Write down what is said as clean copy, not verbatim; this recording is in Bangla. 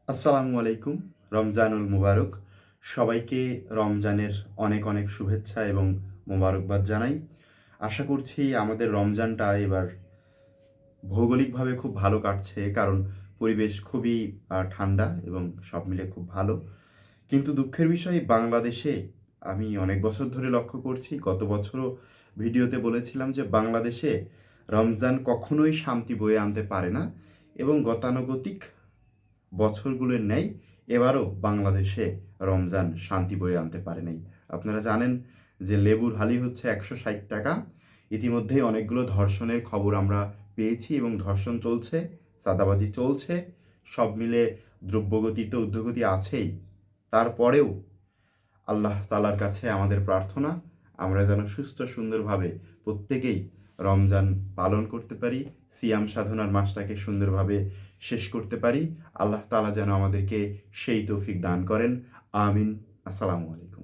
আসসালামু আলাইকুম। রমজানুল মুবারক। সবাইকে রমজানের অনেক অনেক শুভেচ্ছা এবং মোবারকবাদ জানাই। আশা করছি আমাদের রমজানটা এবার ভৌগোলিকভাবে খুব ভালো কাটছে, কারণ পরিবেশ খুবই ঠান্ডা এবং সব মিলে খুব ভালো। কিন্তু দুঃখের বিষয়, বাংলাদেশে আমি অনেক বছর ধরে লক্ষ্য করছি, গত বছরও ভিডিওতে বলেছিলাম যে বাংলাদেশে রমজান কখনোই শান্তি বয়ে আনতে পারে না, এবং গতানুগতিক বছরগুলোর ন্যায় এবারও বাংলাদেশে রমজান শান্তি বয়ে আনতে পারে নাই। আপনারা জানেন যে লেবুর হালি হচ্ছে 160 টাকা। ইতিমধ্যেই অনেকগুলো ধর্ষণের খবর আমরা পেয়েছি এবং ধর্ষণ চলছে, চাঁদাবাজি চলছে, সব মিলে দ্রব্যগতি তো ঊর্ধ্বগতি আছেই। তারপরেও আল্লাহ তাআলার কাছে আমাদের প্রার্থনা, আমরা যেন সুস্থ সুন্দরভাবে প্রত্যেকেই রমজান পালন করতে পারি, সিয়াম সাধনার মাসটাকে সুন্দরভাবে শেষ করতে পারি। আল্লাহ তাআলা যেন আমাদেরকে সেই তৌফিক দান করেন। আমিন। আসসালামু আলাইকুম।